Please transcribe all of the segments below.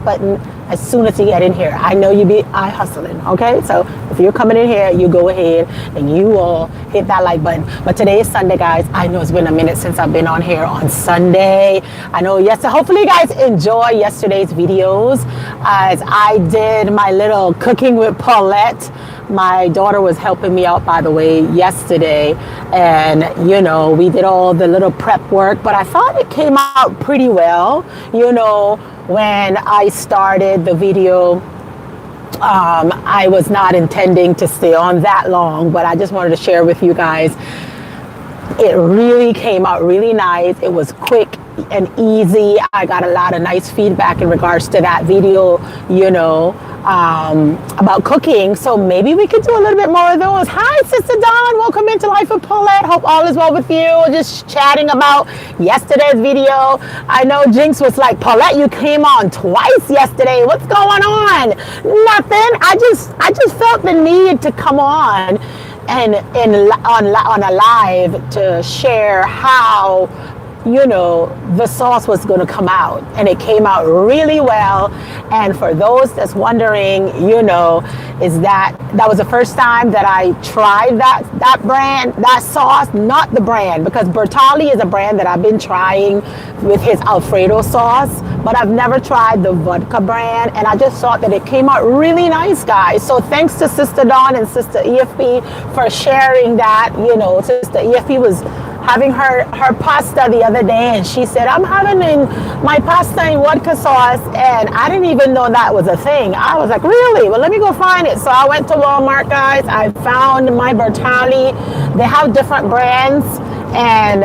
button as soon as you get in here. I know you be eye hustling, okay? So if you're coming in here, you go ahead and you will hit that like button. But today is Sunday, guys. I know it's been a minute since I've been on here on Sunday. I know hopefully you guys enjoy yesterday's videos as I did my little cooking with Paulette. My daughter was helping me out, by the way, yesterday. And, we did all the little prep work, but I thought it came out pretty well. When I started the video, I was not intending to stay on that long, but I just wanted to share with you guys. It really came out really nice. It was quick and easy. I got a lot of nice feedback in regards to that video, about cooking. So maybe we could do a little bit more of those. Hi, Sister Dawn. Welcome into Life with Paulette. Hope all is well with you. Just chatting about yesterday's video. I know Jinx was like, Paulette, you came on twice yesterday. What's going on? Nothing. I just felt the need to come on and on a live to share how the sauce was going to come out, and it came out really well. And for those that's wondering, is that was the first time that I tried that brand, that sauce, not the brand, because Bertolli is a brand that I've been trying with his Alfredo sauce, but I've never tried the vodka brand, and I just thought that it came out really nice, guys. So thanks to Sister Dawn and Sister EFP for sharing that. Sister EFP was having her pasta the other day, and she said, I'm having my pasta in vodka sauce, and I didn't even know that was a thing. I was like, really? Well, let me go find it. So I went to Walmart, guys. I found my Bertolli. They have different brands, and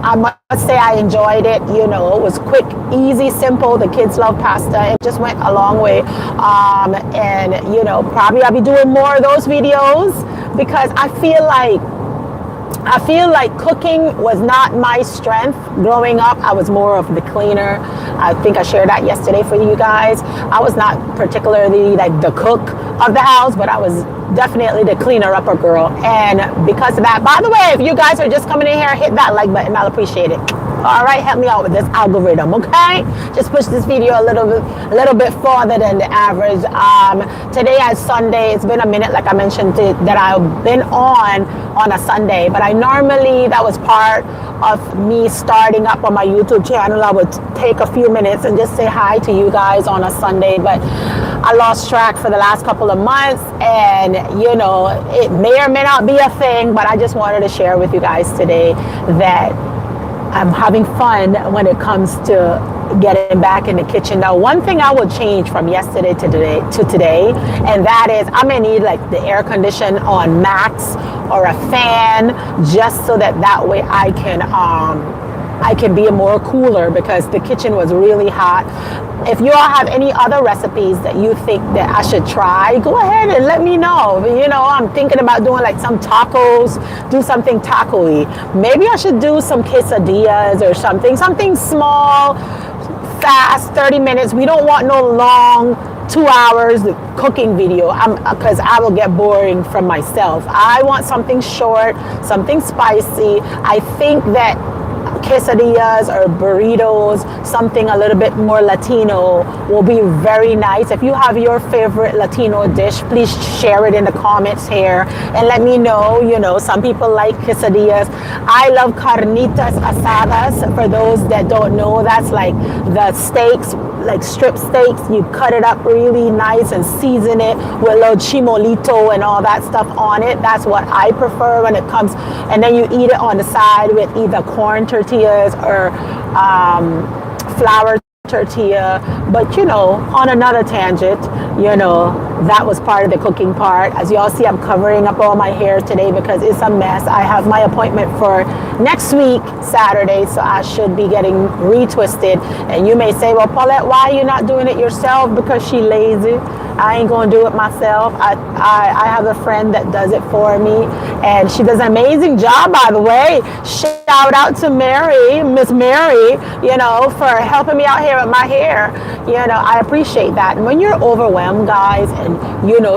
I must say I enjoyed it. It was quick, easy, simple. The kids love pasta. It just went a long way. And probably I'll be doing more of those videos, because I feel like cooking was not my strength. Growing up, I was more of the cleaner. I think I shared that yesterday for you guys. I was not particularly like the cook of the house, but I was definitely the cleaner upper girl. And because of that, by the way, if you guys are just coming in here, hit that like button. I'll appreciate it. All right, help me out with this algorithm, okay? Just push this video a little bit farther than the average. Today is Sunday. It's been a minute, like I mentioned, that I've been on a Sunday, but that was part of me starting up on my YouTube channel. I would take a few minutes and just say hi to you guys on a Sunday, but I lost track for the last couple of months, and it may or may not be a thing, but I just wanted to share with you guys today that I'm having fun when it comes to getting back in the kitchen. Now, one thing I would change from yesterday to today, and that is I'm gonna need like the air condition on max or a fan, just so that way I can be more cooler, because the kitchen was really hot. If you all have any other recipes that you think that I should try, go ahead and let me know. I'm thinking about doing like some tacos, do something taco-y. Maybe I should do some quesadillas or something small, fast, 30 minutes. We don't want no long 2 hours cooking video, because I will get boring from myself. I want something short, something spicy. I think that quesadillas or burritos, something a little bit more Latino, will be very nice. If you have your favorite Latino dish, please share it in the comments here and let me know. Some people like quesadillas. I love carnitas asadas. For those that don't know, that's like the steaks, like strip steaks. You cut it up really nice and season it with a little chimolito and all that stuff on it. That's what I prefer when it comes. And then you eat it on the side with either corn tortillas or flour tortilla. But on another tangent, that was part of the cooking part. As y'all see, I'm covering up all my hair today because it's a mess. I have my appointment for next week, Saturday, so I should be getting retwisted. And you may say, well, Paulette, why are you not doing it yourself? Because she lazy. I ain't gonna do it myself. I have a friend that does it for me, and she does an amazing job, by the way. Shout out to Mary, Miss Mary, for helping me out here with my hair. I appreciate that. And when you're overwhelmed, guys, and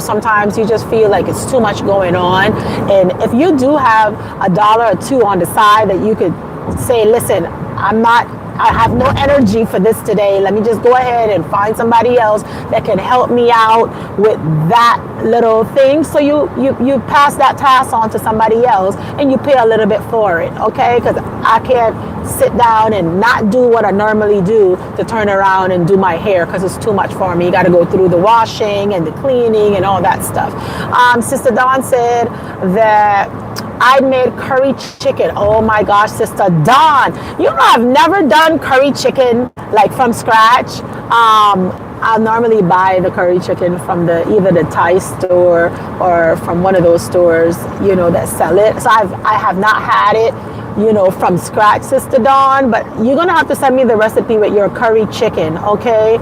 sometimes you just feel like it's too much going on, and if you do have $1 or $2 on the side that you could say, listen, I'm not I have no energy for this today. Let me just go ahead and find somebody else that can help me out with that little thing. So you pass that task on to somebody else and you pay a little bit for it, okay? Because I can't sit down and not do what I normally do to turn around and do my hair because it's too much for me. You got to go through the washing and the cleaning and all that stuff. Sister Dawn said that I made curry chicken. Oh my gosh, Sister Dawn. You know, I've never done curry chicken like from scratch. I'll normally buy the curry chicken from either the Thai store or from one of those stores, you know, that sell it. So I have not had it, you know, from scratch, Sister Dawn, but you're gonna have to send me the recipe with your curry chicken, okay?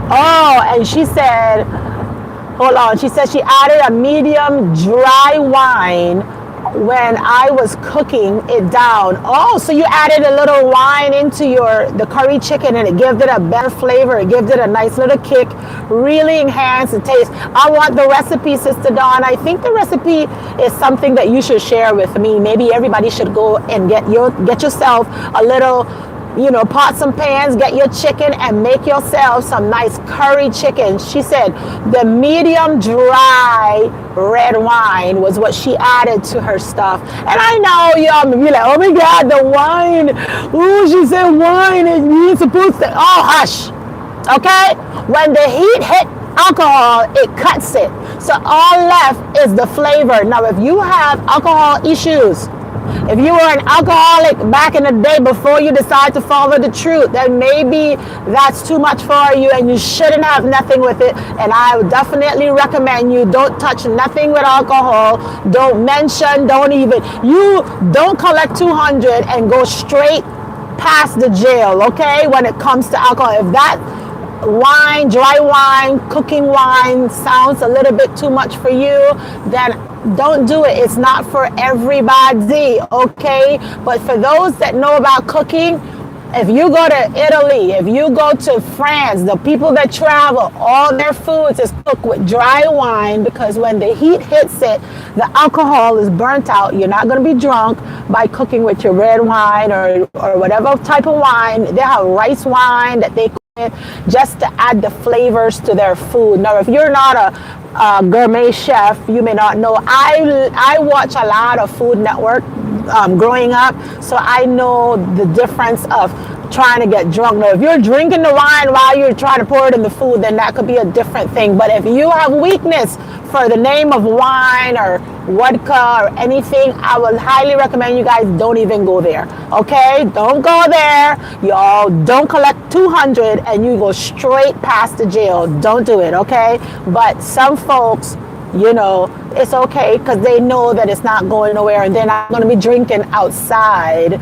And she said, hold on, she said she added a medium dry wine when I was cooking it down. Oh, so you added a little wine into the curry chicken and it gave it a better flavor. It gave it a nice little kick, really enhanced the taste. I want the recipe, Sister Dawn. I think the recipe is something that you should share with me. Maybe everybody should go and get yourself a little, you know, pots and pans, get your chicken and make yourself some nice curry chicken. She said the medium dry red wine was what she added to her stuff. And I know y'all be like, oh my God, the wine. Ooh, she said wine and you're supposed to, oh hush. Okay? When the heat hit alcohol, it cuts it. So all left is the flavor. Now, if you have alcohol issues, if you were an alcoholic back in the day before you decide to follow the truth, then maybe that's too much for you and you shouldn't have nothing with it. And I would definitely recommend you don't touch nothing with alcohol. Don't mention, don't collect 200 and go straight past the jail, okay? When it comes to alcohol, if that wine, dry wine, cooking wine sounds a little bit too much for you, then don't do it. It's not for everybody, okay? But for those that know about cooking, if you go to Italy, if you go to France, the people that travel, all their foods is cooked with dry wine because when the heat hits it, the alcohol is burnt out. You're not going to be drunk by cooking with your red wine or whatever type of wine. They have rice wine that they cook with just to add the flavors to their food. Now, if you're not a gourmet chef, you may not know. I watch a lot of Food Network growing up, so I know the difference of trying to get drunk. Now, if you're drinking the wine while you're trying to pour it in the food, then that could be a different thing. But if you have weakness for the name of wine or vodka or anything, I would highly recommend you guys don't even go there, okay? Don't go there. Y'all don't collect 200 and you go straight past the jail. Don't do it, okay? But some folks, you know, it's okay because they know that it's not going nowhere and they're not going to be drinking outside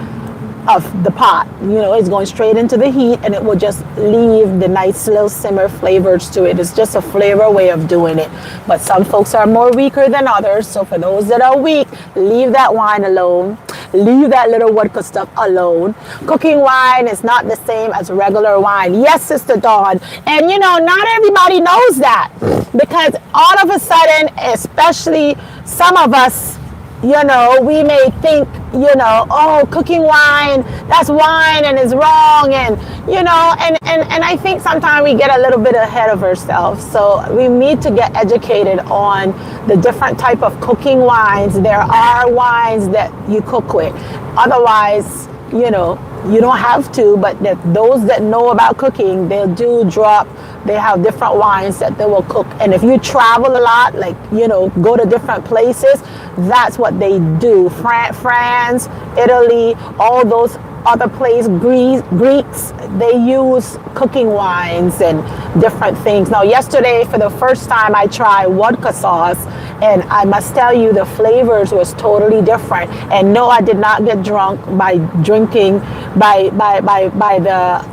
of the pot. You know, it's going straight into the heat and it will just leave the nice little simmer flavors to it. It's just a flavor way of doing it. But some folks are more weaker than others. So for those that are weak, leave that wine alone. Leave that little vodka stuff alone. Cooking wine is not the same as regular wine. Yes, Sister Dawn. And you know, not everybody knows that because all of a sudden, especially some of us, you know, we may think, you know, oh, cooking wine, that's wine and it's wrong. And, you know, and I think sometimes we get a little bit ahead of ourselves. So we need to get educated on the different type of cooking wines. There are wines that you cook with. Otherwise, you know, you don't have to, but those that know about cooking, they have different wines that they will cook. And if you travel a lot, like, you know, go to different places, that's what they do. France, Italy, all those other places, Greeks, they use cooking wines and different things. Now, yesterday, for the first time, I tried vodka sauce, and I must tell you, the flavors was totally different. And no, I did not get drunk by drinking by the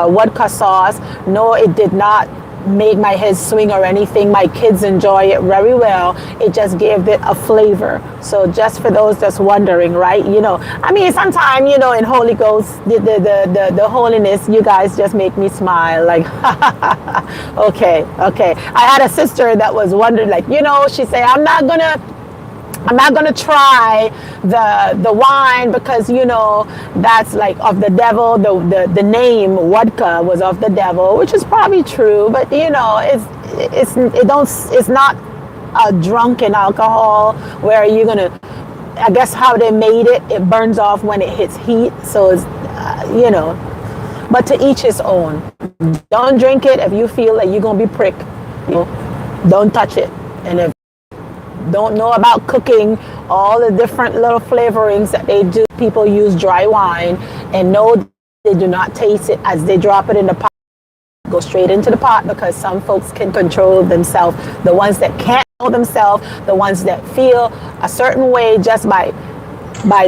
vodka sauce. No, it did not make my head swing or anything. My kids enjoy it very well. It just gave it a flavor. So just for those that's wondering, right? You know, I mean, sometimes, you know, in Holy Ghost, the holiness, you guys just make me smile. Like, okay. I had a sister that was wondering, like, you know, she said, I'm not gonna I'm not gonna try the wine because that's like of the devil. The name vodka was of the devil, which is probably true. But it's not a drunken alcohol where you're gonna. I guess how they made it, it burns off when it hits heat. So it's But to each his own. Don't drink it if you feel like you're gonna be pricked. Don't touch it. And if don't know about cooking, all the different little flavorings that they do. People use dry wine and know they do not taste it as they drop it in the pot. Go straight into the pot because some folks can control themselves. The ones that can't control themselves, the ones that feel a certain way just by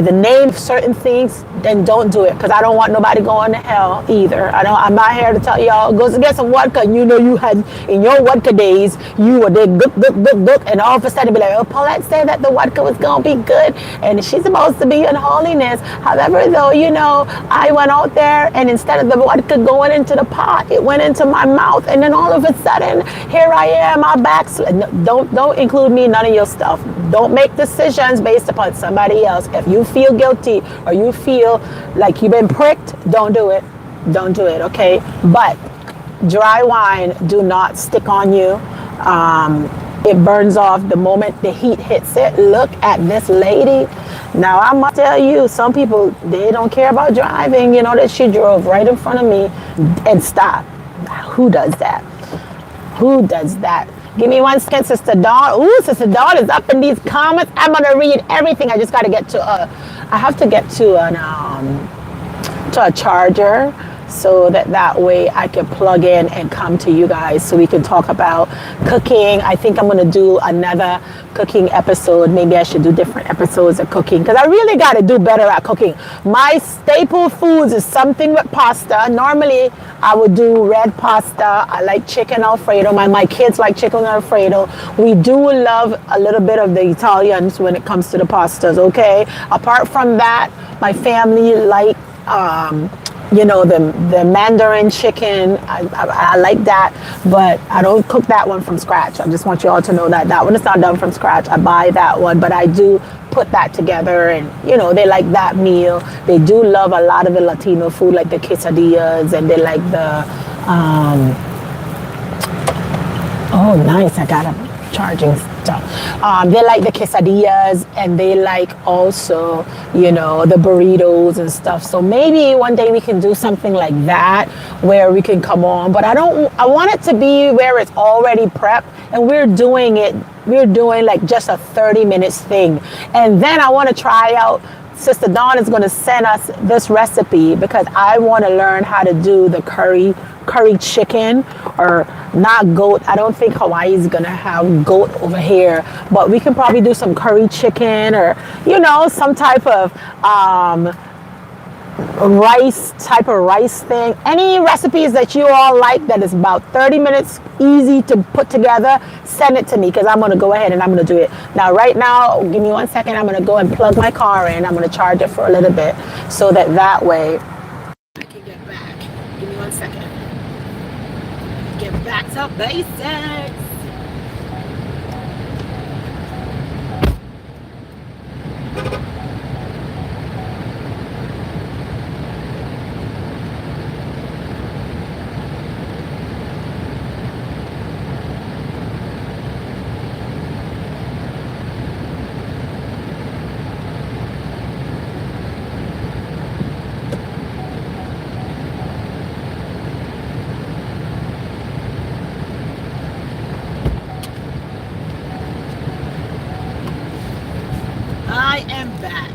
the name of certain things, then don't do it because I don't want nobody going to hell either. I'm not here to tell y'all go get some vodka. You had in your vodka days you were there gook, and all of a sudden be like, oh, Paulette said that the vodka was gonna be good and she's supposed to be in holiness. However, though, I went out there and instead of the vodka going into the pot, it went into my mouth, and then all of a sudden here I am, my backslid. Don't include me in none of your stuff. Don't make decisions based upon somebody else. If you feel guilty or you feel like you've been pricked, don't do it. Don't do it, okay? But dry wine do not stick on you. It burns off the moment the heat hits it. Look at this lady. Now, I must tell you, some people, they don't care about driving. That she drove right in front of me and stopped. Who does that? Who does that? Give me 1 second, Sister Dawn. Ooh, Sister Dawn is up in these comments. I'm going to read everything. I just got to get to I have to get to a charger so that way I can plug in and come to you guys so we can talk about cooking. I think I'm going to do another cooking episode. Maybe I should do different episodes of cooking because I really got to do better at cooking. My staple foods is something with pasta. Normally, I would do red pasta. I like chicken Alfredo. My kids like chicken Alfredo. We do love a little bit of the Italians when it comes to the pastas, okay? Apart from that, my family like the Mandarin chicken. I like that, but I don't cook that one from scratch. I just want you all to know that one is not done from scratch. I buy that one, but I do put that together, and they like that meal. They do love a lot of the Latino food, like the quesadillas, and they like the oh nice, I got a charging stuff. They like the quesadillas, and they like also the burritos and stuff. So maybe one day we can do something like that where we can come on, but I want it to be where it's already prepped and we're doing like just a 30 minutes thing. And then I want to try out, Sister Dawn is going to send us this recipe because I want to learn how to do the curry chicken, or not goat. I don't think Hawaii is going to have goat over here, but we can probably do some curry chicken or, some type of rice thing. Any recipes that you all like that is about 30 minutes, easy to put together, send it to me because I'm going to go ahead and I'm going to do it. Now, right now, give me 1 second. I'm going to go and plug my car in. I'm going to charge it for a little bit so that way I can get back. Give me 1 second. Get back to basics. I am back.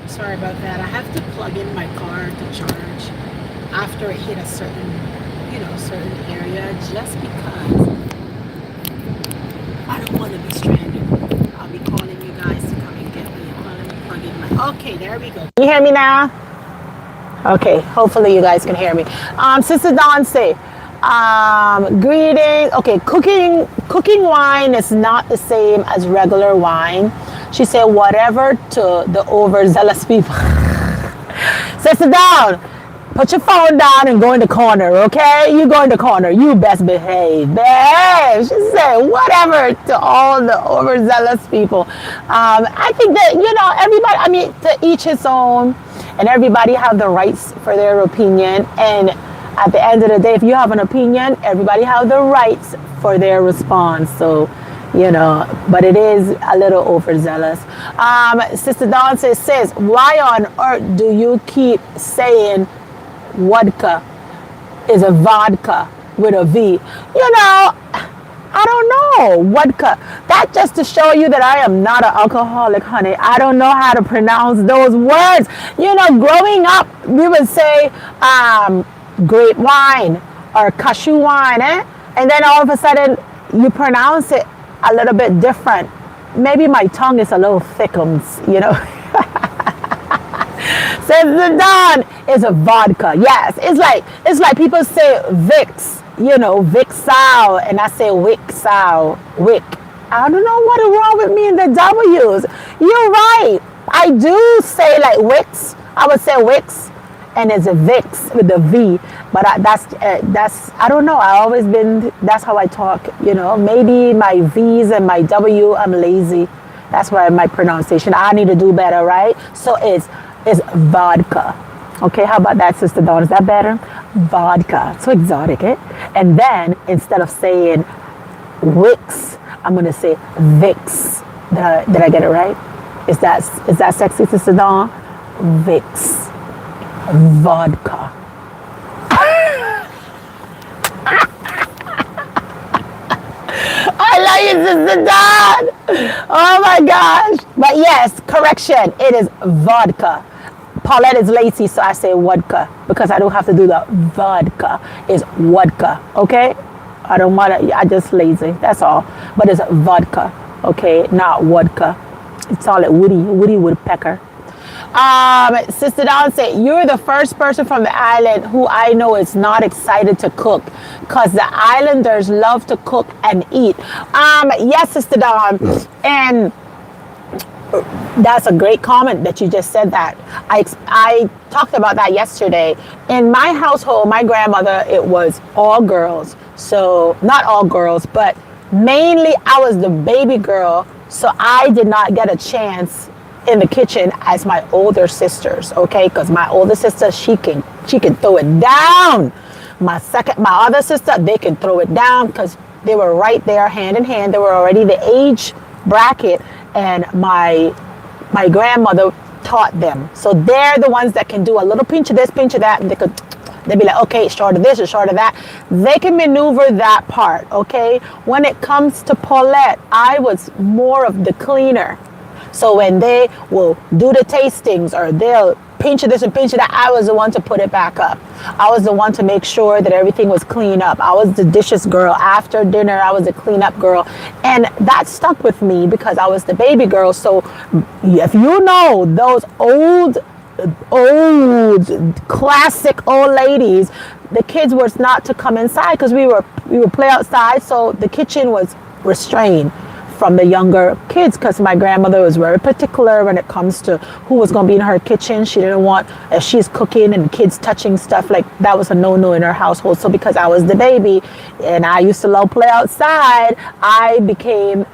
Sorry about that. I have to plug in my car to charge after it hit a certain area, just because I don't want to be stranded. I'll be calling you guys to come and get me. Let me plug in my. Okay, there we go. Can you hear me now? Okay, hopefully you guys can hear me. Sister Dawn say, greetings. Okay, cooking wine is not the same as regular wine. She said, whatever to the overzealous people. Sister Dawn, Put your phone down and go in the corner, okay? You go in the corner. You best behave. Behave. She said, whatever to all the overzealous people. I think that, everybody, I mean, to each his own, and everybody have the rights for their opinion. And at the end of the day, if you have an opinion, everybody have the rights for their response. So, but it is a little overzealous. Sister Dawn says, why on earth do you keep saying vodka is a vodka with a V? I don't know. Vodka. That just to show you that I am not an alcoholic, honey. I don't know how to pronounce those words. Growing up, we would say grape wine or cashew wine, and then all of a sudden you pronounce it a little bit different. Maybe my tongue is a little thickums, Says the Dawn is a vodka. Yes, it's like people say Vicks, Vixal, and I say Wixal, Wick. I don't know what is wrong with me in the W's. You're right. I do say like Wix. I would say Wix, and it's a Vicks with a V. But that's I don't know. That's how I talk. Maybe my V's and my W. I'm lazy. That's why my pronunciation. I need to do better, right? So it's vodka. Okay, how about that, Sister Dawn? Is that better? Vodka. So exotic, eh? And then instead of saying Wix, I'm gonna say Vicks. Did I get it right? Is that sexy, Sister Dawn? Vicks. Vodka. I love you, Sister Dawn. Oh my gosh. But yes, correction. It is vodka. Paulette is lazy, so I say vodka because I don't have to do the vodka. It's vodka, okay? I don't want to, I just lazy, that's all. But it's vodka, okay? Not vodka. It's all like Woody Woodpecker. Sister Dawn said, you're the first person from the island who I know is not excited to cook because the islanders love to cook and eat. Yes, Sister Dawn. And that's a great comment that you just said that. I talked about that yesterday. In my household, my grandmother, it was all girls. So not all girls, but mainly I was the baby girl. So I did not get a chance in the kitchen as my older sisters, okay? Because my older sister, she can throw it down. My other sister, they can throw it down because they were right there hand in hand. They were already the age bracket, and my grandmother taught them. So they're the ones that can do a little pinch of this, pinch of that, and they'd be like, okay, short of this or short of that. They can maneuver that part, okay? When it comes to Paulette, I was more of the cleaner. So when they will do the tastings or they'll pinch of this and pinch of that, I was the one to put it back up. I was the one to make sure that everything was clean up. I was the dishes girl. After dinner, I was the cleanup girl. And that stuck with me because I was the baby girl. So if you know those old classic old ladies, the kids was not to come inside because we would play outside. So the kitchen was restrained from the younger kids because my grandmother was very particular when it comes to who was going to be in her kitchen. She didn't want, if she's cooking and kids touching stuff, like that was a no-no in her household. So because I was the baby and I used to love play outside, I became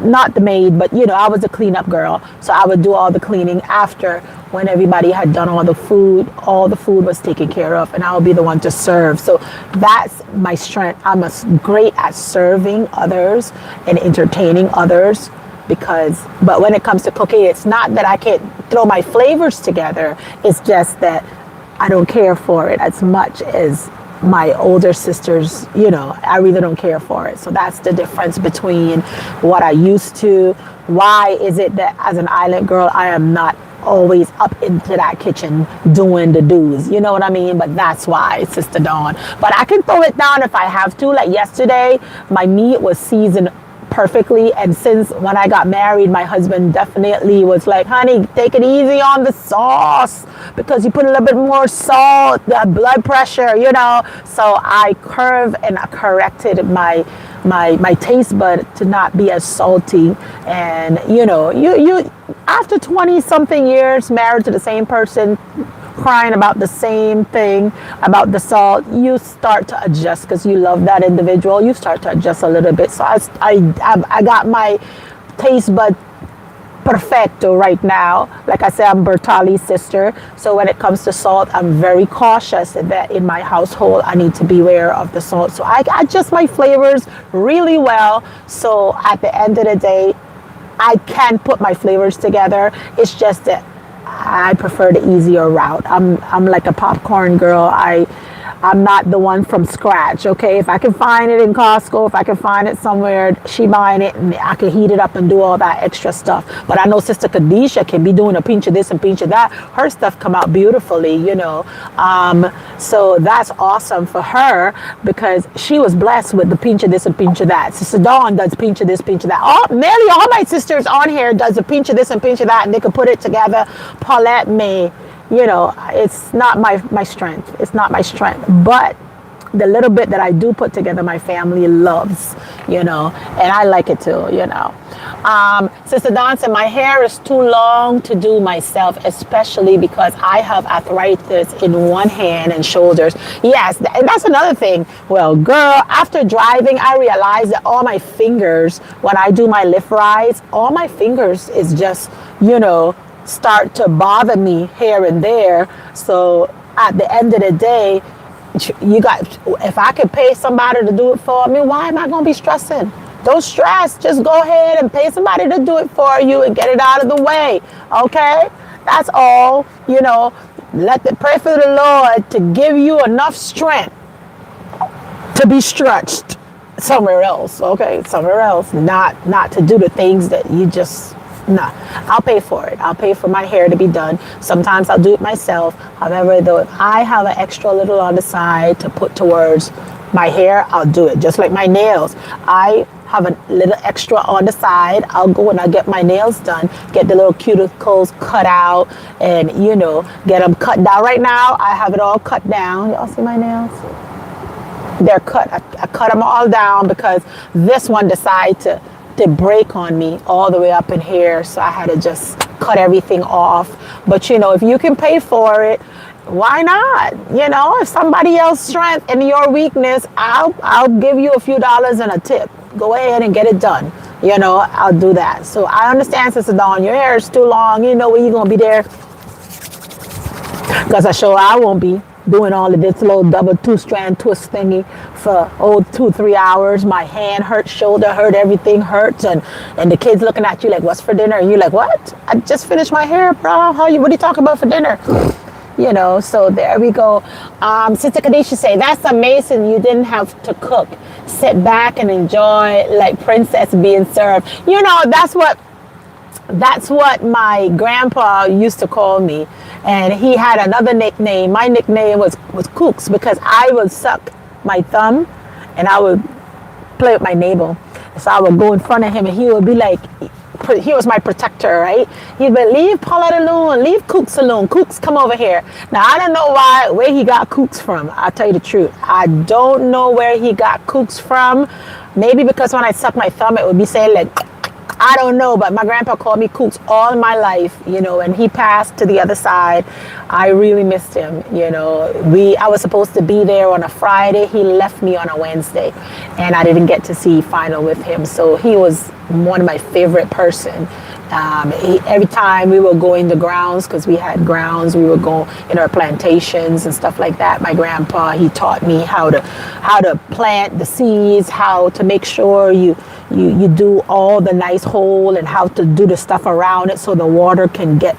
not the maid, but I was the cleanup girl. So I would do all the cleaning after when everybody had done all the food was taken care of, and I would be the one to serve. So that's my strength. I'm great at serving others and entertaining others but when it comes to cooking, it's not that I can't throw my flavors together. It's just that I don't care for it as much as my older sisters. I really don't care for it. So that's the difference between what I used to. Why is it that as an island girl, I am not always up into that kitchen doing the do's? You know what I mean? But that's why, Sister Dawn. But I can throw it down if I have to. Like yesterday, my meat was seasoned perfectly, and since when I got married, my husband definitely was like, honey, take it easy on the sauce because you put a little bit more salt, the blood pressure, so I corrected my taste bud to not be as salty. And you after 20 something years married to the same person, crying about the same thing about the salt, you start to adjust because you love that individual. You start to adjust a little bit. So I got my taste bud perfecto right now. Like I said, I'm Bertali's sister. So when it comes to salt, I'm very cautious that in my household, I need to beware of the salt. So I adjust my flavors really well. So at the end of the day, I can put my flavors together. It's just that I prefer the easier route. I'm like a popcorn girl. I'm not the one from scratch, okay? If I can find it in Costco, if I can find it somewhere, she buying it, and I can heat it up and do all that extra stuff. But I know Sister Kadisha can be doing a pinch of this and pinch of that. Her stuff come out beautifully, you know. So that's awesome for her because she was blessed with the pinch of this and pinch of that. Sister Dawn does pinch of this, pinch of that. Nearly all my sisters on here does a pinch of this and pinch of that, and they can put it together. Paulette may. You know, it's not my strength. It's not my strength. But the little bit that I do put together, my family loves, you know, and I like it too, you know. Sister Dawn said, my hair is too long to do myself, especially because I have arthritis in one hand and shoulders. Yes, and that's another thing. Well, girl, after driving, I realized that all my fingers, when I do my lift rides, all my fingers is just, you know, start to bother me here and there. So at the end of the day, if I could pay somebody to do it for me, why am I going to be stressing? Don't stress. Just go ahead and pay somebody to do it for you and get it out of the way. Okay? That's all. You know, pray for the Lord to give you enough strength to be stretched somewhere else. Okay? Somewhere else. Not to do the things that you just... No, I'll pay for it. I'll pay for my hair to be done. Sometimes I'll do it myself. However, though, if I have an extra little on the side to put towards my hair, I'll do it. Just like my nails. I have a little extra on the side. I'll go and I'll get my nails done, get the little cuticles cut out and, you know, get them cut down. Right now, I have it all cut down. Y'all see my nails? They're cut. I cut them all down because this one decided to break on me all the way up in here, so I had to just cut everything off. But you know, if you can pay for it, why not? You know, if somebody else's strength and your weakness, I'll give you a few dollars and a tip. Go ahead and get it done. You know, I'll do that. So I understand, Sister Dawn, your hair is too long. You know where you're gonna be there, because I won't be doing all of this little double 2-strand twist thingy for 2-3 hours. My hand hurts, shoulder hurt, everything hurts, and the kids looking at you like, what's for dinner? And you're like, what? I just finished my hair, bro. What are you talking about for dinner? You know, so there we go. Sister Kadisha say, that's amazing. You didn't have to cook. Sit back and enjoy like princess being served. You know, that's what my grandpa used to call me. And he had another nickname. My nickname was Kooks, because I would suck my thumb and I would play with my navel. So I would go in front of him and he would be like, he was my protector, right? He'd be, leave Paulette alone, leave Kooks alone. Kooks, come over here. Now, I don't know where he got Kooks from. I'll tell you the truth. I don't know where he got Kooks from. Maybe because when I suck my thumb, it would be saying like, I don't know, but my grandpa called me Kooks all my life, you know, and he passed to the other side. I really missed him, you know. I was supposed to be there on a Friday. He left me on a Wednesday, and I didn't get to see final with him. So he was one of my favorite person. Every time we were going to grounds, because we had grounds, we would go in our plantations and stuff like that. My grandpa, he taught me how to plant the seeds, how to make sure you do all the nice hole, and how to do the stuff around it so the water can get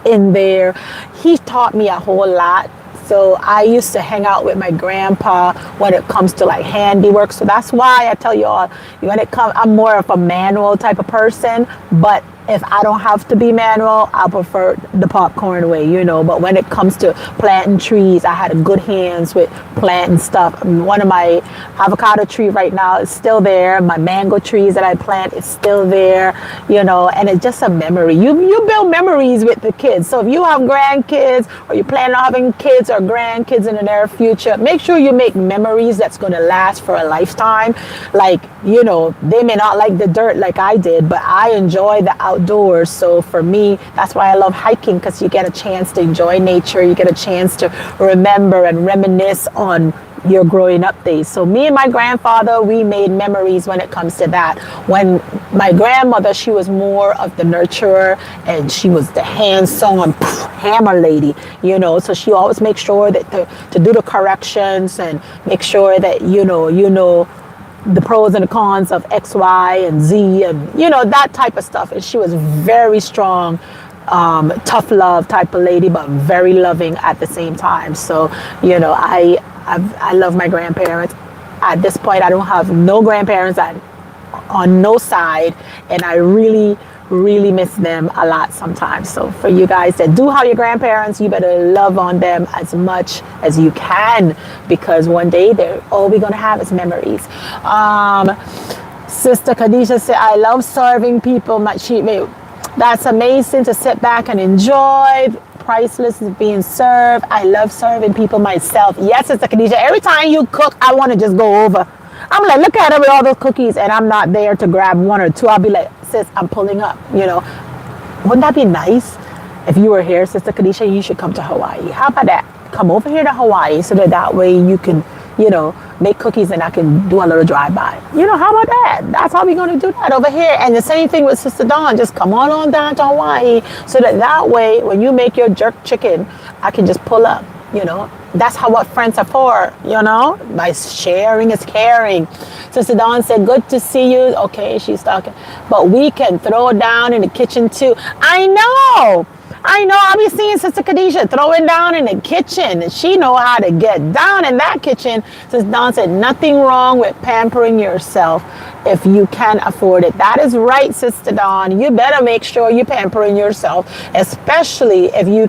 in there. He taught me a whole lot. So I used to hang out with my grandpa when it comes to like handiwork. So that's why I tell you all, when it comes, I'm more of a manual type of person, but if I don't have to be manual, I prefer the popcorn way, you know. But when it comes to planting trees, I had good hands with planting stuff. One of my avocado tree right now is still there. My mango trees that I plant is still there, you know, and it's just a memory. You build memories with the kids. So if you have grandkids or you plan on having kids or grandkids in the near future, make sure you make memories that's going to last for a lifetime. Like, you know, they may not like the dirt like I did, but I enjoy the outdoors. outdoors. So for me, that's why I love hiking, because you get a chance to enjoy nature. You get a chance to remember and reminisce on your growing up days. So me and my grandfather, we made memories when it comes to that. When my grandmother, she was more of the nurturer, and she was the hands-on hammer lady, you know. So she always makes sure that to do the corrections and make sure that you know the pros and the cons of X, Y, and Z, and that type of stuff. And she was very strong, tough love type of lady, but very loving at the same time. So I love my grandparents. At this point, I don't have no grandparents on no side, and I really, really miss them a lot sometimes. So for you guys that do have your grandparents, you better love on them as much as you can, because one day all we're going to have is memories. Sister Khadijah said, I love serving people my cheat meal. That's amazing to sit back and enjoy. Priceless is being served. I love serving people myself. Yes, Sister Khadijah, every time you cook, I want to just go over. I'm like, look at her with all those cookies, and I'm not there to grab one or two. I'll be like, sis, I'm pulling up, Wouldn't that be nice? If you were here, Sister Khadijah, you should come to Hawaii. How about that? Come over here to Hawaii so that way you can, make cookies and I can do a little drive-by. How about that? That's how we're going to do that over here. And the same thing with Sister Dawn. Just come on down to Hawaii so that way when you make your jerk chicken, I can just pull up, That's what friends are for, By sharing is caring. Sister Dawn said, good to see you. Okay, she's talking. But we can throw down in the kitchen too. I know. I'll be seeing Sister Khadijah throwing down in the kitchen. And she know how to get down in that kitchen. Sister Dawn said, nothing wrong with pampering yourself if you can afford it. That is right, Sister Dawn. You better make sure you're pampering yourself, especially if you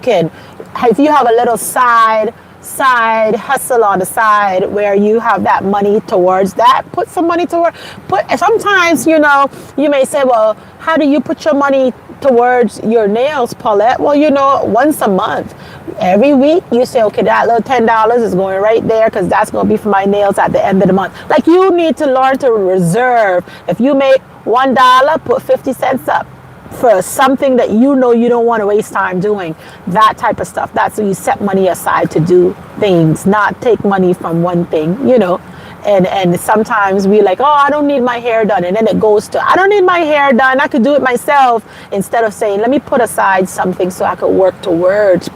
have a little side hustle on the side where you have that money towards that. Put some money toward. Sometimes, you may say, well, how do you put your money towards your nails, Paulette? Well, once a month. Every week you say, okay, that little $10 is going right there because that's going to be for my nails at the end of the month. Like, you need to learn to reserve. If you make $1, put 50 cents up for something that you don't want to waste time doing. That type of stuff. That's when you set money aside to do things, not take money from one thing, And sometimes we like, oh, I don't need my hair done. And then it goes to, I don't need my hair done. I could do it myself, instead of saying, let me put aside something so I could work towards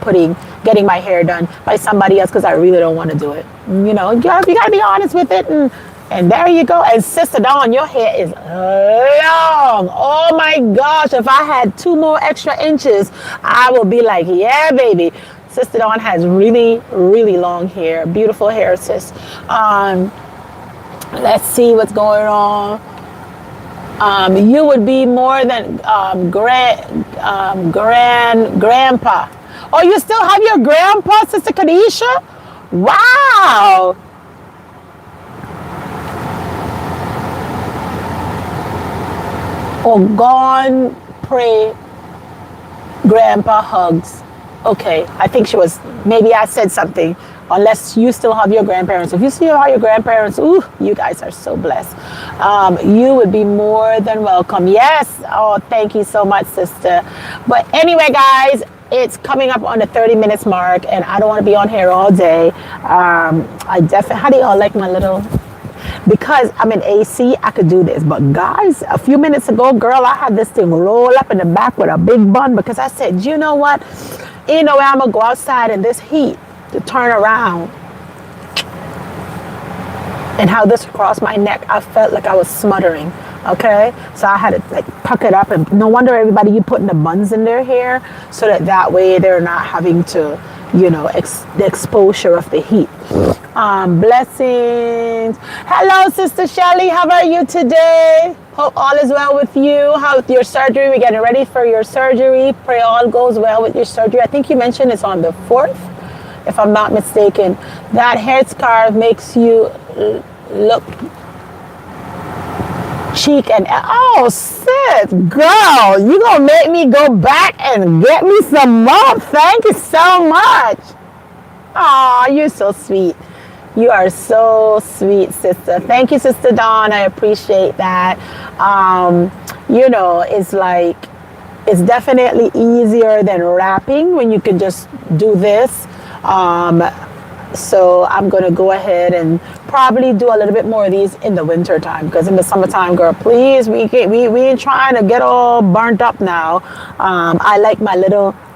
getting my hair done by somebody else because I really don't want to do it. You got to be honest with it. And there you go. And Sister Dawn, your hair is long. Oh my gosh. If I had 2 more extra inches, I would be like, yeah, baby. Sister Dawn has really, really long hair. Beautiful hair, sis. Let's see what's going on. You would be more than grandpa. Oh, you still have your grandpa, Sister Khadijah? Wow. Oh, gone, pray, grandpa hugs. Okay, I think maybe I said something. Unless you still have your grandparents. If you still have your grandparents, ooh, you guys are so blessed. You would be more than welcome. Yes. Oh, thank you so much, sister. But anyway, guys, it's coming up on the 30 minutes mark, and I don't want to be on here all day. How do y'all like my little... Because I'm in AC, I could do this. But guys, a few minutes ago, girl, I had this thing roll up in the back with a big bun because I said, you know what? I'm going to go outside in this heat to turn around. And how this crossed my neck, I felt like I was smothering. Okay? So I had to puck it up. And no wonder everybody, you putting the buns in their hair so that way they're not having to, the exposure of the heat. Blessings. Hello, Sister Shelly. How are you today? Hope all is well with you. How's your surgery? We're getting ready for your surgery. Pray all goes well with your surgery. I think you mentioned it's on the 4th, if I'm not mistaken. That headscarf makes you look chic and... Oh, sis, girl, you gonna make me go back and get me some more. Thank you so much. Oh, you're so sweet. You are so sweet, sister. Thank you, Sister Dawn. I appreciate that. It's like It's definitely easier than wrapping when you can just do this. So I'm going to go ahead and probably do a little bit more of these in the winter time, because in the summertime, girl, please, we ain't trying to get all burnt up now. I like my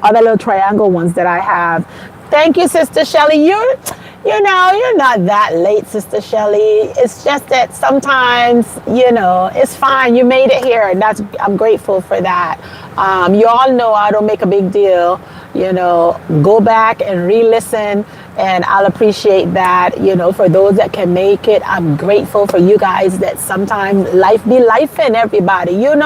other little triangle ones that I have. Thank you, Sister Shelly. You're not that late, Sister Shelly. It's just that sometimes, it's fine. You made it here, and I'm grateful for that. You all know I don't make a big deal. Go back and re-listen, and I'll appreciate that. For those that can make it, I'm grateful for you guys that sometimes life be lifing everybody. You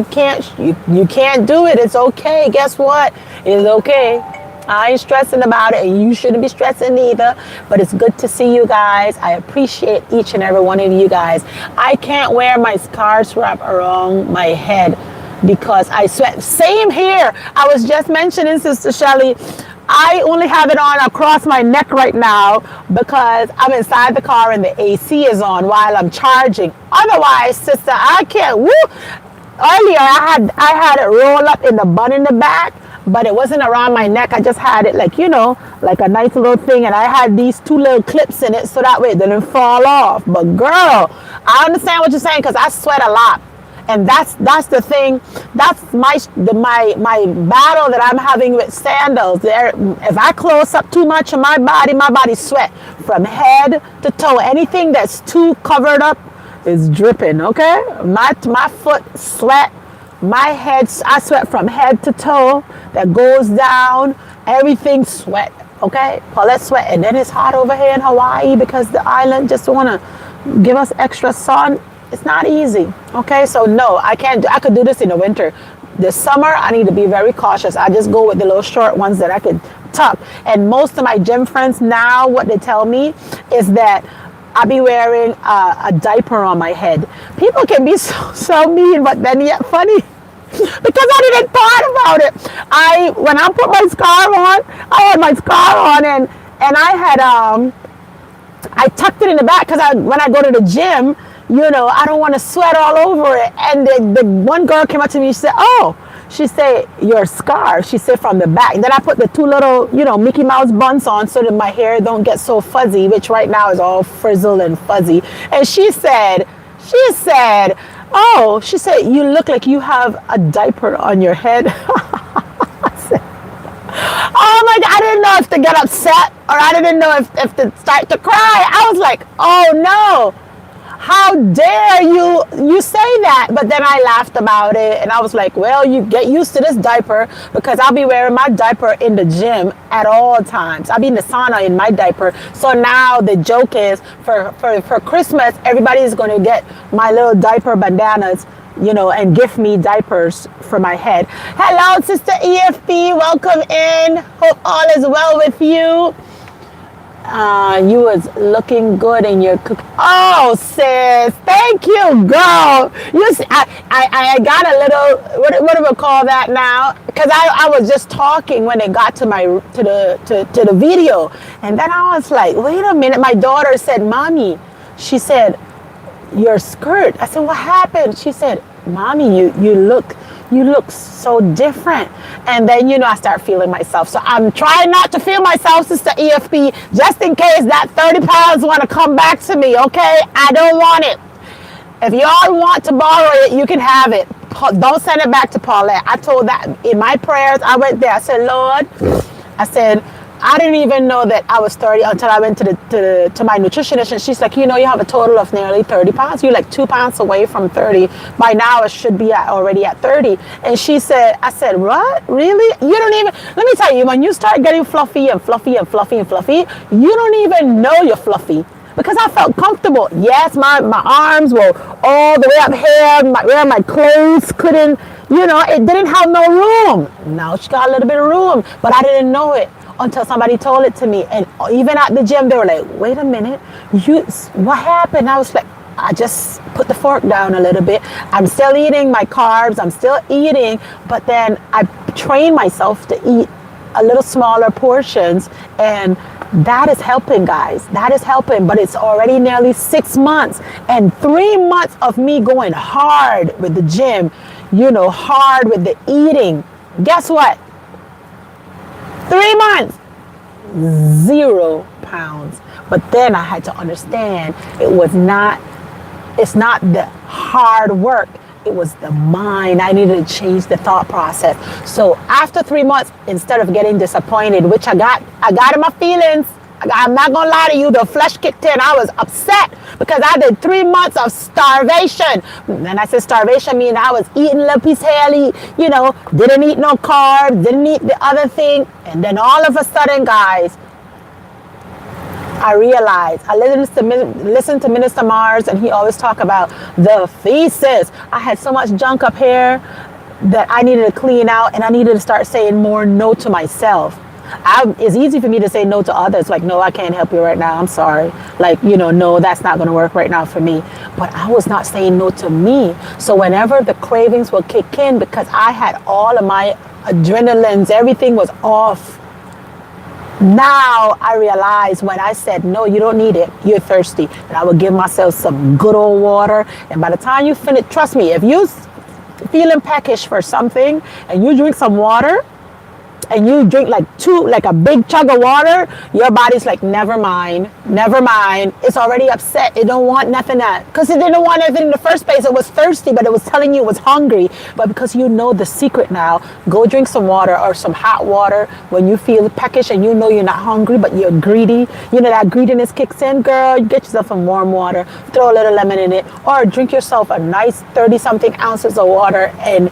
can't do it. It's okay. Guess what? It's okay. I ain't stressing about it, and you shouldn't be stressing either. But it's good to see you guys. I appreciate each and every one of you guys. I can't wear my scarf wrap around my head because I sweat. Same here. I was just mentioning, Sister Shelly, I only have it on across my neck right now because I'm inside the car and the AC is on while I'm charging. Otherwise, sister, I can't. Woo! Earlier, I had it roll up in the bun in the back, but it wasn't around my neck. I just had it like a nice little thing, and I had these 2 little clips in it so that way it didn't fall off. But girl, I understand what you're saying because I sweat a lot. And that's the thing. That's my battle that I'm having with sandals. If I close up too much of my body sweat from head to toe. Anything that's too covered up is dripping. Okay, my foot sweat. My head, I sweat from head to toe. That goes down. Everything sweat. Okay, Paulette sweat, and then it's hot over here in Hawaii because the island just want to give us extra sun. It's not easy. Okay, so no, I can't. I could do this in the winter. This summer, I need to be very cautious. I just go with the little short ones that I could tuck. And most of my gym friends now, what they tell me is that I be wearing a diaper on my head. People can be so mean, but then yet funny. Because I didn't thought about it. When I put my scarf on, I had my scarf on, and I tucked it in the back because when I go to the gym, I don't want to sweat all over it. And the one girl came up to me, she said, your scarf, she said, from the back. And then I put the 2 little, Mickey Mouse buns on so that my hair don't get so fuzzy, which right now is all frizzled and fuzzy. And she said, you look like you have a diaper on your head. I said, oh my God, I didn't know if to get upset or I didn't know if to start to cry. I was like, oh no. How dare you say that? But then I laughed about it, and I was like, well, you get used to this diaper because I'll be wearing my diaper in the gym at all times. I'll be in the sauna in my diaper. So now the joke is for Christmas, everybody's going to get my little diaper bandanas, and gift me diapers for my head. Hello, Sister EFP. Welcome in. Hope all is well with you. You was looking good in your cook. Oh, sis, thank you, girl. I got a little, what do we call that now? Because I was just talking when it got to the video, and then I was like, wait a minute. My daughter said, "Mommy," she said, "your skirt." I said, "What happened?" She said, "Mommy, you look so different." And then, I start feeling myself. So I'm trying not to feel myself, Sister EFP, just in case that 30 pounds want to come back to me, okay? I don't want it. If y'all want to borrow it, you can have it. Don't send it back to Paulette. I told that in my prayers. I went there. I said, Lord, I didn't even know that I was 30 until I went to my nutritionist, and she's like, you have a total of nearly 30 pounds. You're like 2 pounds away from 30. By now, it should be already at 30. And I said, what? Really? You don't even, let me tell you, when you start getting fluffy and fluffy and fluffy and fluffy, you don't even know you're fluffy. Because I felt comfortable. Yes, my arms were all the way up here, where my clothes couldn't, it didn't have no room. Now she got a little bit of room, but I didn't know it until somebody told it to me. And even at the gym, they were like, wait a minute, what happened? I was like, I just put the fork down a little bit. I'm still eating my carbs. I'm still eating, but then I train myself to eat a little smaller portions, and that is helping, guys. That is helping, but it's already nearly 6 months and 3 months of me going hard with the gym. hard with the eating. Guess what? 3 months, 0 pounds. But then I had to understand it's not the hard work. It was the mind. I needed to change the thought process. So after 3 months, instead of getting disappointed, which I got in my feelings, I'm not going to lie to you, the flesh kicked in. I was upset because I did 3 months of starvation. And I said starvation meaning I was eating a little piece of hell, didn't eat no carbs, didn't eat the other thing. And then all of a sudden, guys, I realized, I listened to Minister Mars, and he always talk about the thesis. I had so much junk up here that I needed to clean out, and I needed to start saying more no to myself. It's easy for me to say no to others, like, no, I can't help you right now, I'm sorry. Like, no, that's not going to work right now for me. But I was not saying no to me. So whenever the cravings will kick in, because I had all of my adrenalines, everything was off. Now I realize when I said, no, you don't need it, you're thirsty. And I would give myself some good old water. And by the time you finish, trust me, if you're feeling peckish for something and you drink some water, and you drink like a big chug of water, your body's like, never mind. It's already upset. It don't want nothing because it didn't want anything in the first place. It was thirsty, but it was telling you it was hungry. But because you know the secret now, go drink some water or some hot water when you feel peckish and you know you're not hungry, but you're greedy. That greediness kicks in, girl. You get yourself some warm water, throw a little lemon in it, or drink yourself a nice 30-something ounces of water, and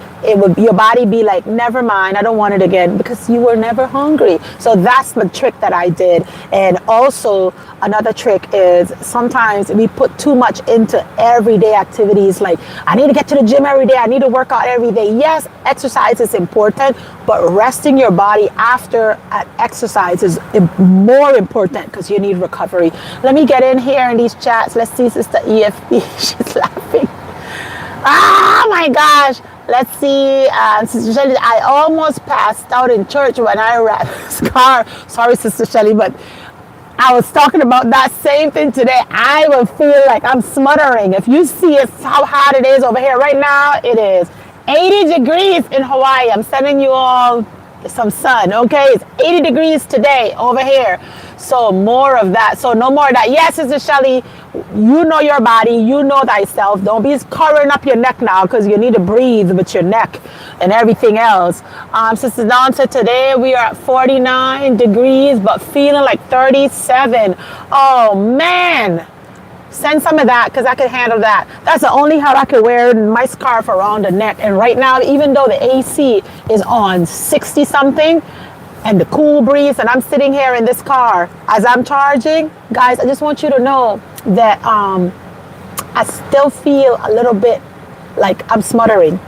your body be like, never mind, I don't want it again, because you were never hungry. So that's the trick that I did. And also another trick is sometimes we put too much into everyday activities. Like, I need to get to the gym every day, I need to work out every day. Yes, exercise is important, but resting your body after exercise is more important because you need recovery. Let me get in here in these chats. Let's see, Sister EFP. She's laughing. Oh my gosh. Let's see, Sister Shelly, I almost passed out in church when I ran this car. Sorry, Sister Shelly, but I was talking about that same thing today. I will feel like I'm smothering. If you see how hot it is over here right now, it is 80 degrees in Hawaii. I'm sending you all some sun, okay? It's 80 degrees today over here. So more of that. So no more of that. Yes, Sister Shelly, you know your body. You know thyself. Don't be covering up your neck now because you need to breathe with your neck and everything else. Sister Dawn said today we are at 49 degrees but feeling like 37. Oh, man. Send some of that because I can handle that. That's the only how I can wear my scarf around the neck. And right now, even though the AC is on 60 something and the cool breeze, and I'm sitting here in this car as I'm charging, guys, I just want you to know that I still feel a little bit like I'm smothering,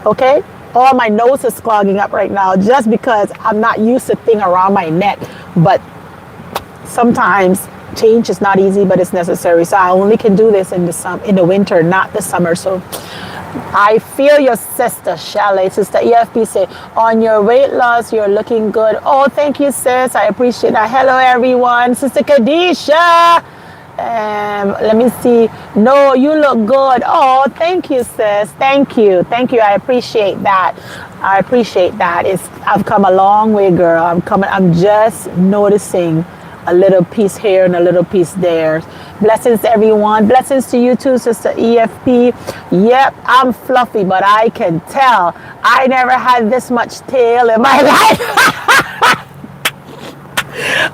okay? All my nose is clogging up right now just because I'm not used to thing around my neck. But sometimes change is not easy, but it's necessary. So I only can do this in the winter, not the summer. So I feel your sister, Shelley. Sister EFP say, on your weight loss, you're looking good. Oh, thank you, sis. I appreciate that. Hello, everyone. Sister Kadisha. Let me see. No, you look good. Oh, thank you, sis. Thank you. I appreciate that. I've come a long way, girl. I'm just noticing a little piece here and a little piece there. Blessings, everyone. Blessings to you too, Sister EFP. Yep, I'm fluffy, but I can tell I never had this much tail in my life.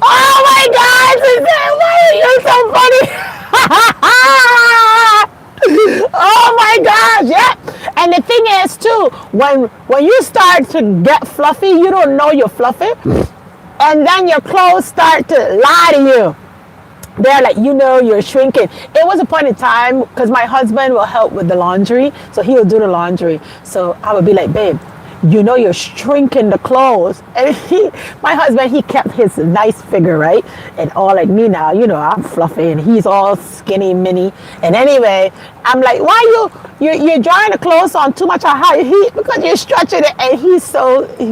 Oh my God, Sister, why are you so funny? Oh my gosh, yeah. And the thing is too, when you start to get fluffy, you don't know you're fluffy. And then your clothes start to lie to you. They're like, you're shrinking. It was a point in time because my husband will help with the laundry. So he will do the laundry. So I would be like, babe, you're shrinking the clothes. And my husband, he kept his nice figure, right? And all like me now, I'm fluffy and he's all skinny, mini. And anyway, I'm like, why you're drying the clothes on too much of high heat because you're stretching it. And